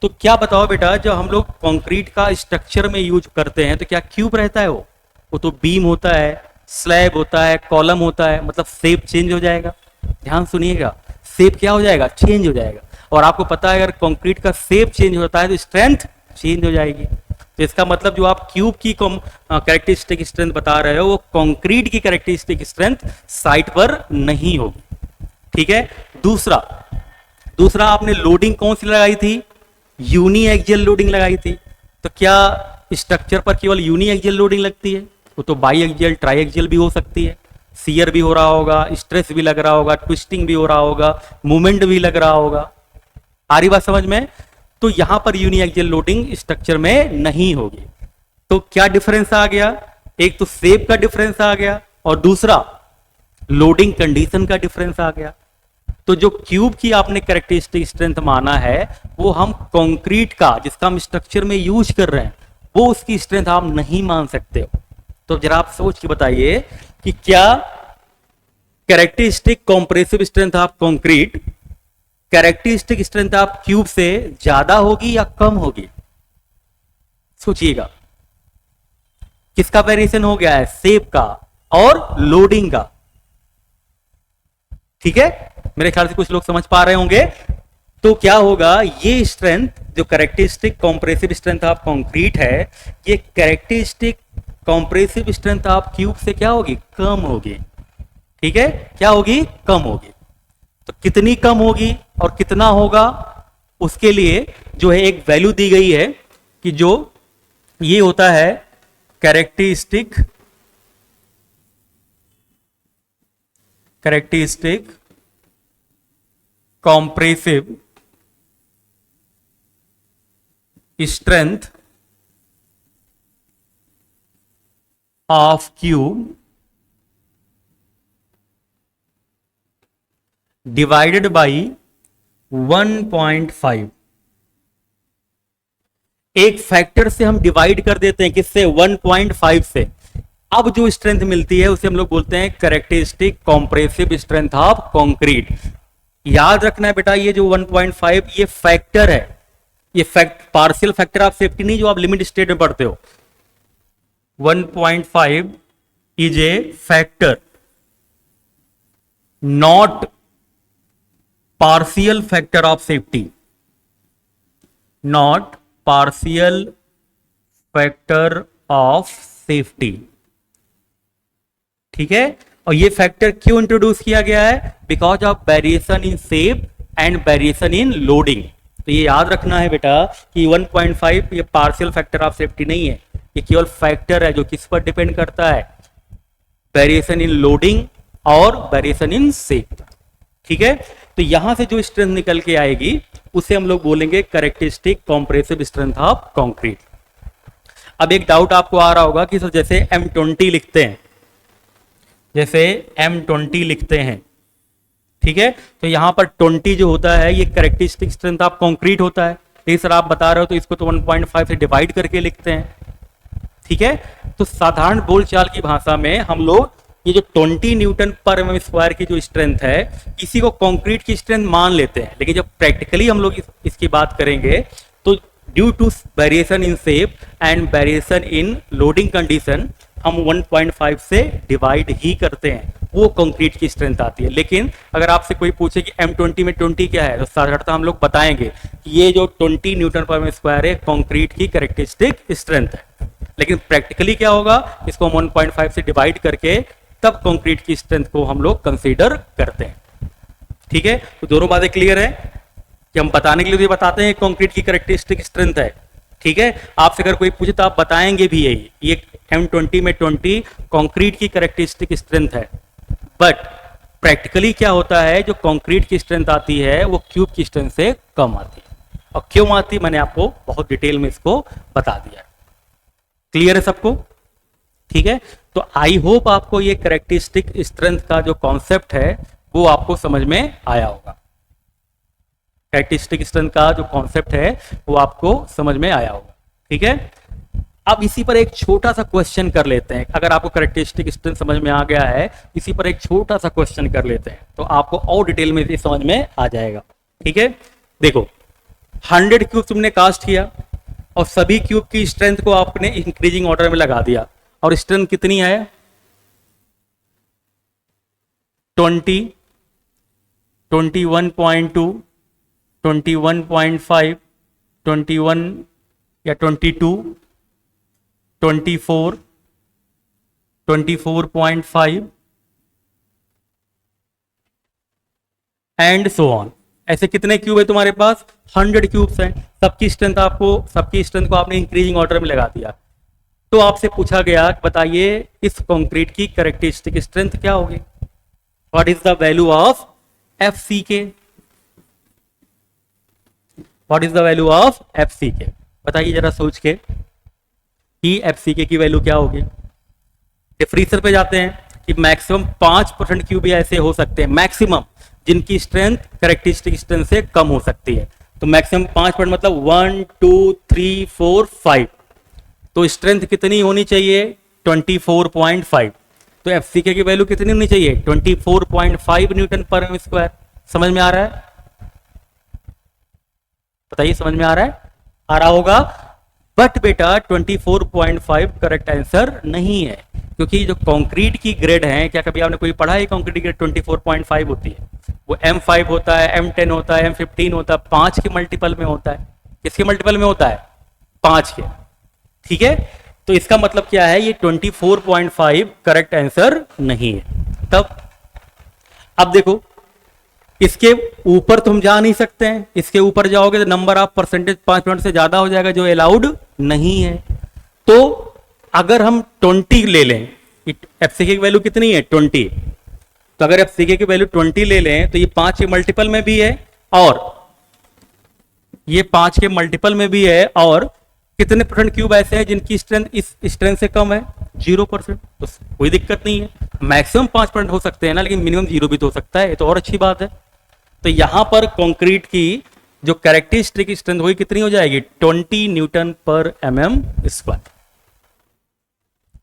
तो क्या बताओ बेटा, जब हम लोग कंक्रीट का स्ट्रक्चर में यूज करते हैं तो क्या क्यूब रहता है? वो तो बीम होता है, स्लैब होता है, कॉलम होता है, मतलब शेप चेंज हो जाएगा। ध्यान सुनिएगा, शेप क्या हो जाएगा? चेंज हो जाएगा। और आपको पता है अगर कंक्रीट का शेप चेंज होता है तो स्ट्रेंथ चेंज हो जाएगी। तो इसका मतलब जो आप क्यूब की कैरेक्टरिस्टिक स्ट्रेंथ बता रहे हो वो कंक्रीट की कैरेक्टरिस्टिक स्ट्रेंथ साइट पर नहीं होगी। ठीक है, दूसरा आपने लोडिंग कौन सी लगाई थी? यूनी एक्सियल लोडिंग लगाई थी। तो क्या स्ट्रक्चर पर केवल यूनी एक्सियल लोडिंग लगती है? वो तो बाई एक्सियल, ट्राई एक्सियल भी हो सकती है। शियर भी हो रहा होगा, स्ट्रेस भी लग रहा होगा, ट्विस्टिंग भी हो रहा होगा, मूवमेंट भी लग रहा होगा। आ रही बात समझ में? तो यहां पर यूनी एक्सियल लोडिंग स्ट्रक्चर में नहीं होगी। तो क्या डिफरेंस आ गया? एक तो शेप का डिफरेंस आ गया और दूसरा लोडिंग कंडीशन का डिफरेंस आ गया। तो जो क्यूब की आपने कैरेक्टरिस्टिक स्ट्रेंथ माना है वो हम कंक्रीट का, जिसका हम स्ट्रक्चर में यूज कर रहे हैं, वो उसकी स्ट्रेंथ आप नहीं मान सकते हो। तो जरा आप सोच के बताइए कि क्या characteristic compressive strength of concrete characteristic strength of cube से ज्यादा होगी या कम होगी? सोचिएगा, किसका वेरिएशन हो गया है? शेप का और लोडिंग का। ठीक है, मेरे ख्याल से कुछ लोग समझ पा रहे होंगे। तो क्या होगा, ये स्ट्रेंथ जो characteristic compressive strength of concrete है, ये characteristic compressive strength of cube से क्या होगी? कम होगी। ठीक है, क्या होगी? कम होगी। तो कितनी कम होगी और कितना होगा, उसके लिए जो है एक वैल्यू दी गई है कि जो ये होता है characteristic compressive strength of cube divided by 1.5। एक फैक्टर से हम डिवाइड कर देते हैं, किससे? 1.5 से। अब जो स्ट्रेंथ मिलती है उसे हम लोग बोलते हैं characteristic compressive strength of concrete. याद रखना है बेटा, ये जो 1.5 ये फैक्टर है, ये पार्शियल फैक्टर ऑफ सेफ्टी नहीं जो आप लिमिट स्टेट में पढ़ते हो। 1.5 is a factor, not partial factor of safety, not partial factor of safety। ठीक है, और ये फैक्टर क्यों इंट्रोड्यूस किया गया है? Because of variation in shape and variation in loading. तो ये याद रखना है बेटा कि 1.5 ये पार्शियल फैक्टर ऑफ सेफ्टी नहीं है, ये केवल फैक्टर है जो किस पर डिपेंड करता है? वेरिएशन इन लोडिंग और वेरिएशन इन शेप। ठीक है, तो यहां से जो स्ट्रेंथ निकल के आएगी उसे हम लोग बोलेंगे characteristic compressive strength of concrete. अब एक डाउट आपको आ रहा होगा कि सर जैसे M20 लिखते हैं, जैसे M20 लिखते हैं, ठीक है, तो यहाँ पर 20 जो होता है ये कैरेक्टरिस्टिक स्ट्रेंथ ऑफ कंक्रीट होता है। ये सर आप बता रहे हो तो इसको तो 1.5 से डिवाइड करके लिखते हैं। ठीक है, तो साधारण बोलचाल की भाषा में हम लोग ये जो 20 न्यूटन पर एमएम स्क्वायर की जो स्ट्रेंथ है इसी को कंक्रीट की स्ट्रेंथ मान लेते हैं। लेकिन जब प्रैक्टिकली हम लोग इसकी बात करेंगे तो due to variation in shape and variation in loading condition हम 1.5 से डिवाइड ही करते हैं, वो कंक्रीट की स्ट्रेंथ आती है। लेकिन अगर आपसे कोई पूछे कि M20 में 20 क्या है तो साधारणतः हम लोग बताएंगे कि ये जो 20 न्यूटन पर एमएम स्क्वायर है कंक्रीट की कैरेक्टरिस्टिक स्ट्रेंथ है। लेकिन प्रैक्टिकली क्या होगा, इसको हम 1.5 से डिवाइड करके तब कंक्रीट की स्ट्रेंथ को हम लोग कंसीडर करते हैं। ठीक है, तो दोनों बातें क्लियर है कि हम बताने के लिए तो बताते हैं कंक्रीट की कैरेक्टरिस्टिक स्ट्रेंथ है। ठीक है, आपसे अगर कोई पूछे तो आप बताएंगे भी यही, ये M20 में 20 कंक्रीट की कैरेक्टरिस्टिक स्ट्रेंथ है। बट प्रैक्टिकली क्या होता है, जो कंक्रीट की स्ट्रेंथ आती है वो क्यूब की स्ट्रेंथ से कम आती है। और क्यों आती है मैंने आपको बहुत डिटेल में इसको बता दिया। क्लियर है सबको? ठीक है, तो आई होप आपको ये कैरेक्टरिस्टिक स्ट्रेंथ का जो कॉन्सेप्ट है वो आपको समझ में आया होगा। कैरेक्टरिस्टिक स्ट्रेंथ का जो कॉन्सेप्ट है वो आपको समझ में आया होगा। ठीक है, अब इसी पर एक छोटा सा क्वेश्चन कर लेते हैं। अगर आपको कैरेक्टरिस्टिक स्ट्रेंथ समझ में आ गया है, इसी पर एक छोटा सा क्वेश्चन कर लेते हैं तो आपको और डिटेल में इसे समझ में आ जाएगा। ठीक है, देखो 100 क्यूब तुमने कास्ट किया और सभी क्यूब की स्ट्रेंथ को आपने इंक्रीजिंग ऑर्डर में लगा दिया और स्ट्रेंथ कितनी है 20, 21.2, 21.5, 21 या 22, 24, 24.5 एंड सो ऑन। ऐसे कितने क्यूब है तुम्हारे पास? 100 क्यूब्स हैं। सबकी स्ट्रेंथ को आपने इंक्रीजिंग ऑर्डर में लगा दिया। तो आपसे पूछा गया बताइए इस कंक्रीट की कैरेक्टरिस्टिक स्ट्रेंथ क्या होगी? What is the value of FCK? What is the value of FCK? बताइए जरा सोच के कि FCK की वैल्यू क्या होगी। डिफरेंशियल पे जाते हैं कि मैक्सिमम 5% क्यूब ऐसे हो सकते हैं मैक्सिमम जिनकी स्ट्रेंथ कैरेक्टरिस्टिक स्ट्रेंथ से कम हो सकती है। तो मैक्सिमम 5% मतलब 1, 2, 3, 4, 5। तो स्ट्रेंथ कितनी होनी चाहिए? 24.5। तो FCK की वैल्यू कितनी होनी चाहिए? 24.5 न्यूटन पर एम स्क्वायर। समझ में आ रहा है? बताइए समझ में आ रहा है? आ रहा होगा। बट बेटा 24.5 करेक्ट आंसर नहीं है, क्योंकि जो कंक्रीट की ग्रेड है, क्या कभी आपने कोई पढ़ा है कंक्रीट की ग्रेड 24.5 होती है? वो M5 होता है, M10 होता है, M15 होता है, 5 के मल्टीपल में होता है। किसके मल्टीपल में होता है? 5 के। ठीक है, तो इसका मतलब क्या है, ये 24.5 करेक्ट आंसर नहीं है। तब अब देखो इसके ऊपर तुम जा नहीं सकते हैं, इसके ऊपर जाओगे तो नंबर ऑफ परसेंटेज 5% से ज्यादा हो जाएगा, जो अलाउड नहीं है। तो अगर हम 20 ले लें, FCK की वैल्यू कितनी है? 20। तो अगर FCK की वैल्यू 20 ले लें तो ये 5 के मल्टीपल में भी है और ये 5 के मल्टीपल में भी है। और कितने परसेंट क्यूब ऐसे हैं जिनकी स्ट्रेंथ इस स्ट्रेंथ से कम है? 0%। तो कोई दिक्कत नहीं है, मैक्सिमम 5% हो सकते हैं ना, लेकिन मिनिमम 0 भी तो हो सकता है, ये तो और अच्छी बात है। तो यहां पर कंक्रीट की जो कैरेक्टरिस्टिक स्ट्रेंथ वही कितनी हो जाएगी? 20 न्यूटन पर mm स्क्वायर।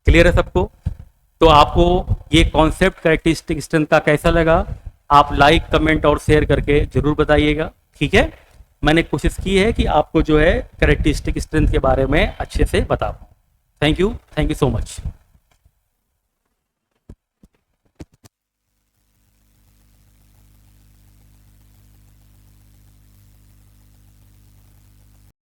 क्लियर है सबको? तो आपको ये कॉन्सेप्ट कैरेक्टरिस्टिक स्ट्रेंथ का कैसा लगा? आप लाइक, कमेंट और शेयर करके जरूर बताइएगा। ठीक है, मैंने कोशिश की है कि आपको जो है कैरेक्टरिस्टिक स्ट्रेंथ के बारे में अच्छे से बता पाऊं। Thank you so much.